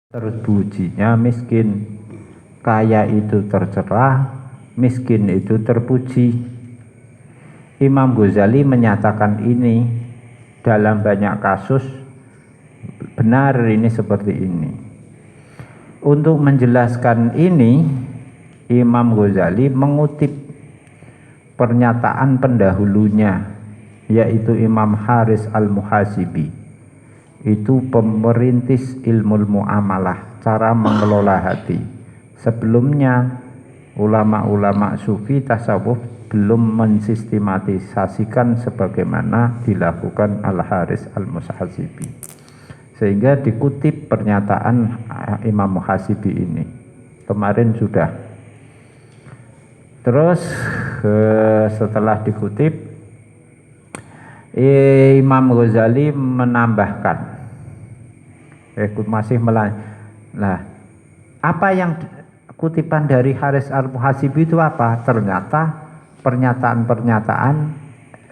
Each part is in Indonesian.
Terpujinya miskin, kaya itu tercela, miskin itu terpuji. Imam Ghazali menyatakan ini dalam banyak kasus, benar ini seperti ini. Untuk menjelaskan ini, Imam Ghazali mengutip pernyataan pendahulunya, yaitu Imam Haris Al-Muhasibi. Itu pemerintis ilmu muamalah, cara mengelola hati. Sebelumnya ulama-ulama sufi tasawuf belum mensistematisasikan sebagaimana dilakukan Al-Haris Al-Muhasibi, sehingga dikutip pernyataan Imam Muhasibi ini. Kemarin sudah. Terus setelah dikutip, Imam Ghazali menambahkan, masih lah, apa yang kutipan dari Haris Al-Muhasibi itu apa? Ternyata pernyataan-pernyataan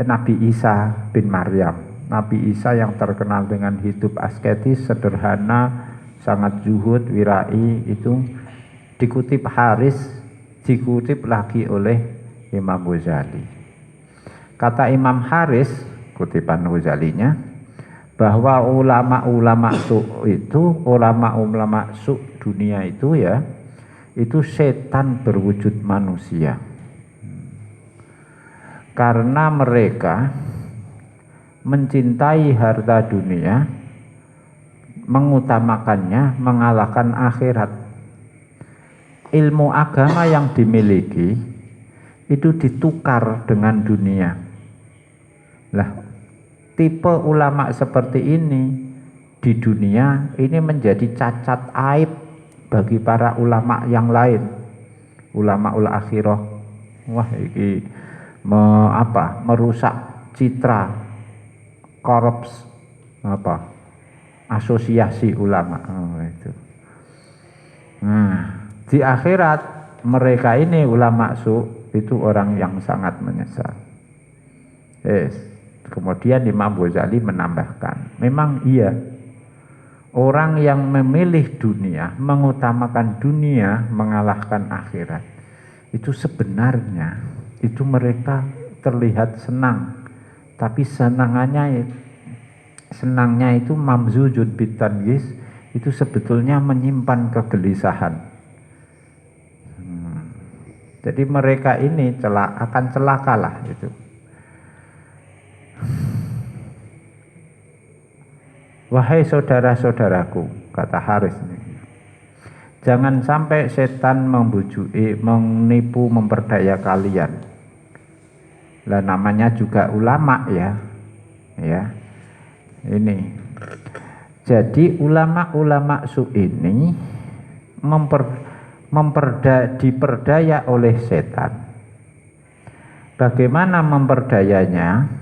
Nabi Isa bin Maryam. Nabi Isa yang terkenal dengan hidup asketis, sederhana, sangat zuhud, wirai, itu dikutip Haris, dikutip lagi oleh Imam Ghazali. Kata Imam Haris, kutipan Ghazalinya, bahwa ulama-ulama su dunia itu ya, itu setan berwujud manusia. Karena mereka mencintai harta dunia, mengutamakannya, mengalahkan akhirat. Ilmu agama yang dimiliki itu ditukar dengan dunia. Lah, tipe ulama seperti ini di dunia ini menjadi cacat aib bagi para ulama yang lain, ulama ul akhirah. Wah, ini merusak citra, korups asosiasi ulama. Itu. Nah, di akhirat mereka ini ulama itu orang yang sangat menyesal. Kemudian Imam Ghazali menambahkan, memang iya, orang yang memilih dunia, mengutamakan dunia, mengalahkan akhirat, itu sebenarnya itu mereka terlihat senang, tapi senangnya itu mamzujun bitangis, itu sebetulnya menyimpan kegelisahan. Jadi mereka ini akan celakalah itu. Wahai saudara-saudaraku, kata Haris ini, jangan sampai setan membujuki, menipu, memperdaya kalian. Lah namanya juga ulama ya. Ini. Jadi ulama-ulama ini diperdaya oleh setan. Bagaimana memperdayanya?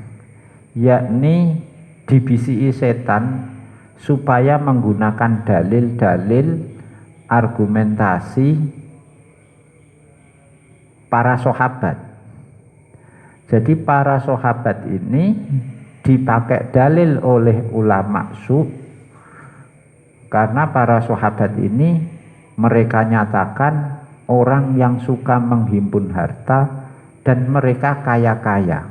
Yakni dibisiki setan supaya menggunakan dalil-dalil argumentasi para sahabat. Jadi para sahabat ini dipakai dalil oleh ulama karena para sahabat ini mereka nyatakan orang yang suka menghimpun harta dan mereka kaya-kaya.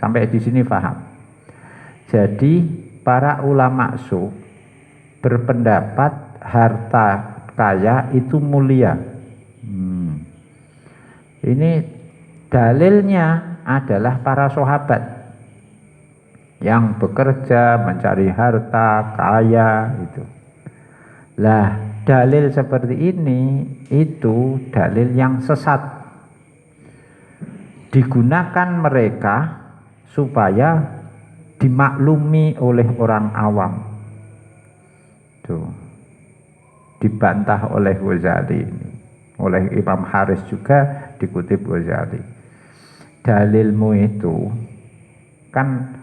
Sampai di sini paham. Jadi para ulama berpendapat harta kaya itu mulia. Ini dalilnya adalah para sahabat yang bekerja mencari harta kaya itu. Lah, dalil seperti ini itu dalil yang sesat. Digunakan mereka supaya dimaklumi oleh orang awam. Tuh. Dibantah oleh Ghazali ini. Oleh Imam Haris juga dikutip Ghazali. Dalilmu itu kan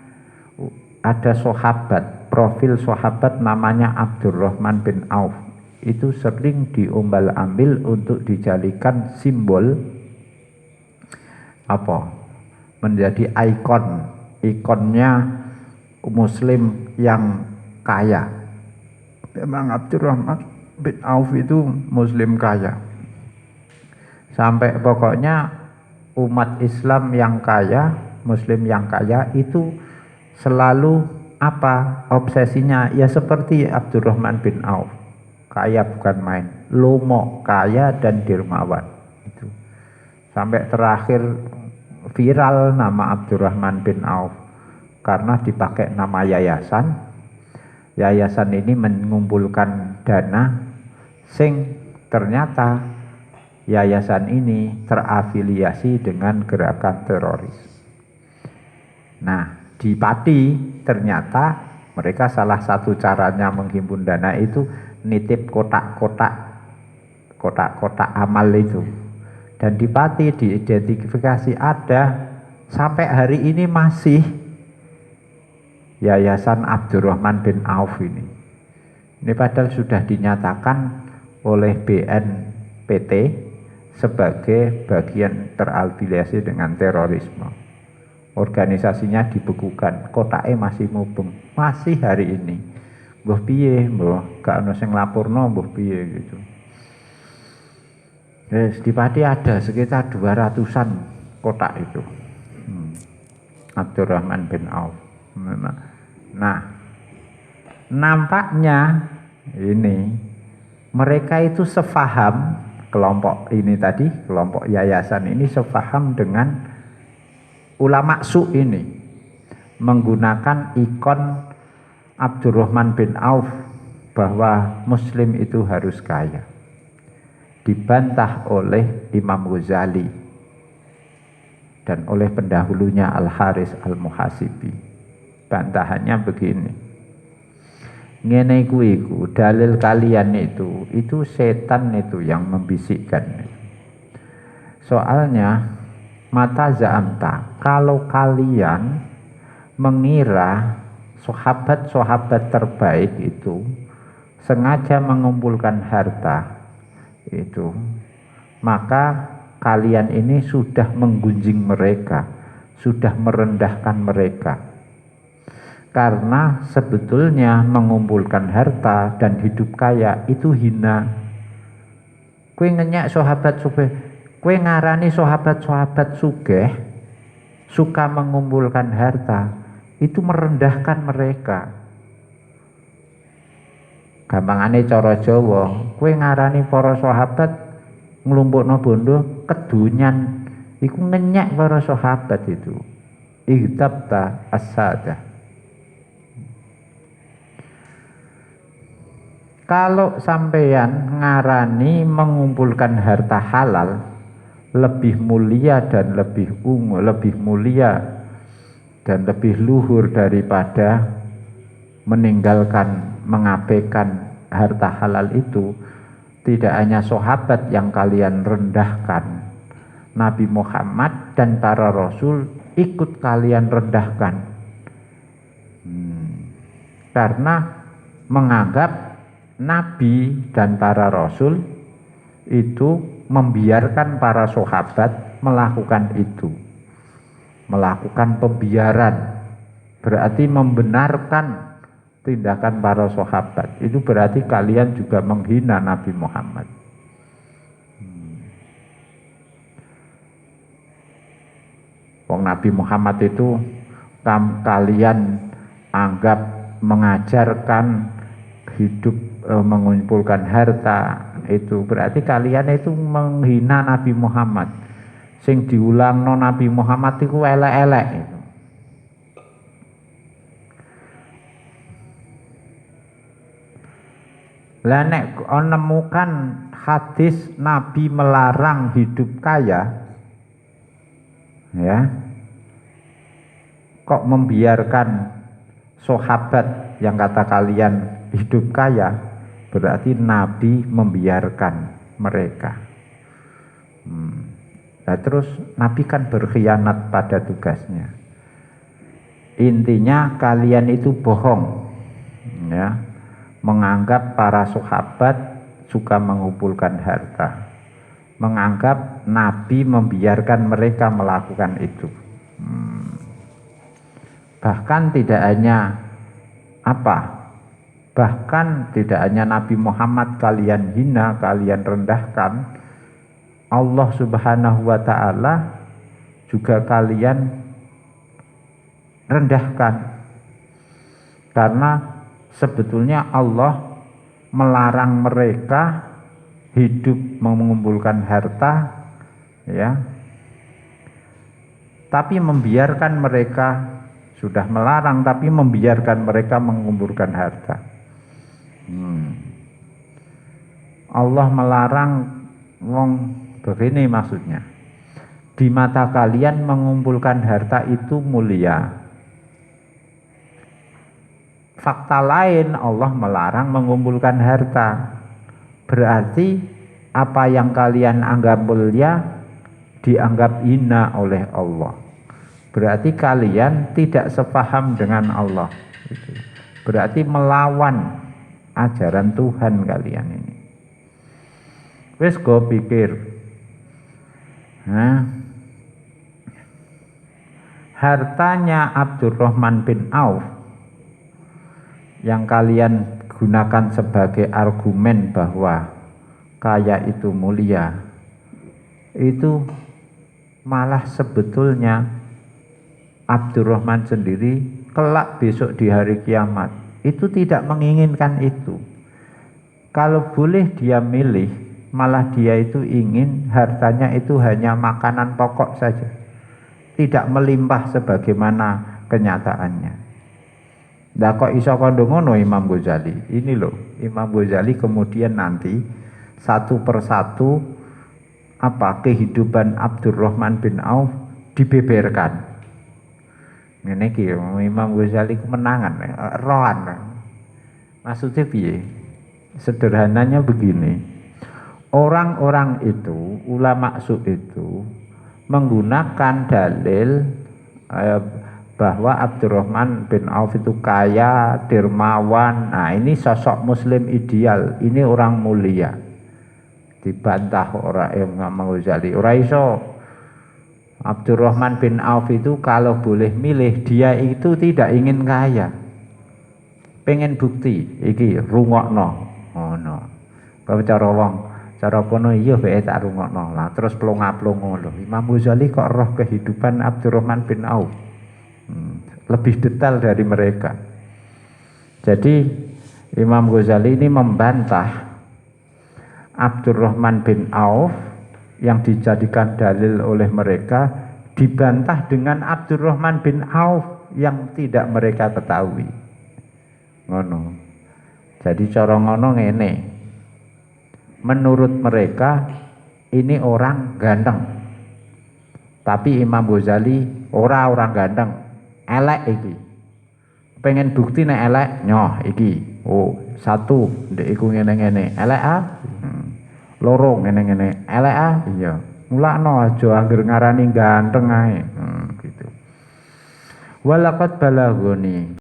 ada sahabat, profil sahabat namanya Abdurrahman bin Auf. Itu sering diombal-ambil untuk dijadikan simbol menjadi ikonnya muslim yang kaya. Memang Abdurrahman bin Auf itu muslim kaya. Sampai pokoknya umat Islam yang kaya, muslim yang kaya itu selalu apa obsesinya? Ya seperti Abdurrahman bin Auf. Kaya bukan main, lomo, kaya dan dermawan. Itu. Sampai terakhir viral nama Abdurrahman bin Auf karena dipakai nama yayasan. Yayasan ini mengumpulkan dana sing ternyata yayasan ini terafiliasi dengan gerakan teroris. Nah, di Pati ternyata mereka salah satu caranya menghimpun dana itu nitip kotak-kotak amal itu. Dan di Pati diidentifikasi ada sampai hari ini masih Yayasan Abdurrahman bin Auf ini. Ini padahal sudah dinyatakan oleh BNPT sebagai bagian terafiliasi dengan terorisme. Organisasinya dibekukan, kotaknya masih mubeng, masih hari ini. Mbah piye, mbah gak ono sing laporno mbah piye gitu. Di Pati ada sekitar 200-an kotak itu. Abdurrahman bin Auf. Nah, nampaknya ini mereka itu sefaham, kelompok ini tadi, kelompok yayasan ini sefaham dengan ulama su ini, menggunakan ikon Abdurrahman bin Auf bahwa muslim itu harus kaya. Dibantah oleh Imam Ghazali dan oleh pendahulunya Al-Haris Al-Muhasibi. Bantahannya begini, ngene iku dalil kalian itu setan itu yang membisikkan. Soalnya mata za'amta, kalau kalian mengira sahabat-sahabat terbaik itu sengaja mengumpulkan harta itu, maka kalian ini sudah menggunjing mereka, sudah merendahkan mereka. Karena sebetulnya mengumpulkan harta dan hidup kaya itu hina. Kue ngenyak sahabat sugih, kue ngarani sahabat-sahabat sugih suka mengumpulkan harta, itu merendahkan mereka. Gampangane cara Jawa, kue ngarani para sahabat nglumpukno bondo kedunyan, iku ngenyak para sahabat itu. Igtabta as-sadah. Kalau sampeyan ngarani mengumpulkan harta halal lebih mulia dan lebih ungu, lebih mulia dan lebih luhur daripada meninggalkan, mengabaikan harta halal itu, tidak hanya sahabat yang kalian rendahkan, Nabi Muhammad dan para rasul ikut kalian rendahkan. Karena menganggap Nabi dan para rasul itu membiarkan para sahabat melakukan itu, melakukan pembiaran, berarti membenarkan tindakan para sahabat. Itu berarti kalian juga menghina Nabi Muhammad. Wong Nabi Muhammad itu kalian anggap mengajarkan hidup mengumpulkan harta, itu berarti kalian itu menghina Nabi Muhammad. Sing diulangno Nabi Muhammad itu elek-elek itu. Lah nek nemukan hadis Nabi melarang hidup kaya, ya, kok membiarkan sahabat yang kata kalian hidup kaya, berarti Nabi membiarkan mereka. Nah, terus Nabi kan berkhianat pada tugasnya. Intinya kalian itu bohong, ya, menganggap para sahabat suka mengumpulkan harta, menganggap Nabi membiarkan mereka melakukan itu. Bahkan tidak hanya Bahkan tidak hanya Nabi Muhammad kalian hina, kalian rendahkan, Allah Subhanahu wa ta'ala juga kalian rendahkan. Karena sebetulnya Allah melarang mereka hidup mengumpulkan harta, ya, tapi membiarkan mereka, sudah melarang tapi membiarkan mereka mengumpulkan harta. Allah melarang wong begini maksudnya, di mata kalian mengumpulkan harta itu mulia. Fakta lain Allah melarang mengumpulkan harta. Berarti apa yang kalian anggap mulia dianggap hina oleh Allah. Berarti kalian tidak sepaham dengan Allah. Berarti melawan ajaran Tuhan kalian ini. Wes go pikir, hartanya Abdurrahman bin Auf yang kalian gunakan sebagai argumen bahwa kaya itu mulia, itu malah sebetulnya Abdurrahman sendiri kelak besok di hari kiamat itu tidak menginginkan itu. Kalau boleh dia milih, malah dia itu ingin hartanya itu hanya makanan pokok saja, tidak melimpah sebagaimana kenyataannya. Nah kok iso kondo ngono Imam Ghazali? Ini loh, Imam Ghazali kemudian nanti satu persatu kehidupan Abdurrahman bin Auf dibeberkan. Ini ki Imam Ghazali kemenangan, rohan. Maksudnya piye? Sederhananya begini. Orang-orang itu, ulama itu menggunakan dalil bahwa Abdurrahman bin Auf itu kaya, dermawan. Nah, ini sosok muslim ideal, ini orang mulia. Dibantah orang Imam Ghazali. Ora iso. Abdurrahman bin Auf itu kalau boleh milih, dia itu tidak ingin kaya. Pengen bukti, iki rungokno. Oh no. Kalau cara kono iya bae tak rungokno. Lah terus plonga-plongo lho. Imam Ghazali kok roh kehidupan Abdurrahman bin Auf. Lebih detail dari mereka. Jadi Imam Ghazali ini membantah Abdurrahman bin Auf yang dijadikan dalil oleh mereka, dibantah dengan Abdurrahman bin Auf yang tidak mereka ketahui. Ngono. Jadi cara ngono ngene. Menurut mereka ini orang ganteng. Tapi Imam Ghazali orang ganteng, elek iki. Pengen bukti nek elek, nyoh iki. Oh, satu ndek iku ngene-ngene. Elek ah? Loro ngene-ngene. Elek ah? Iya. Mulakno aja anggere ngarani ganteng ae. Gitu. Walaqad balaghani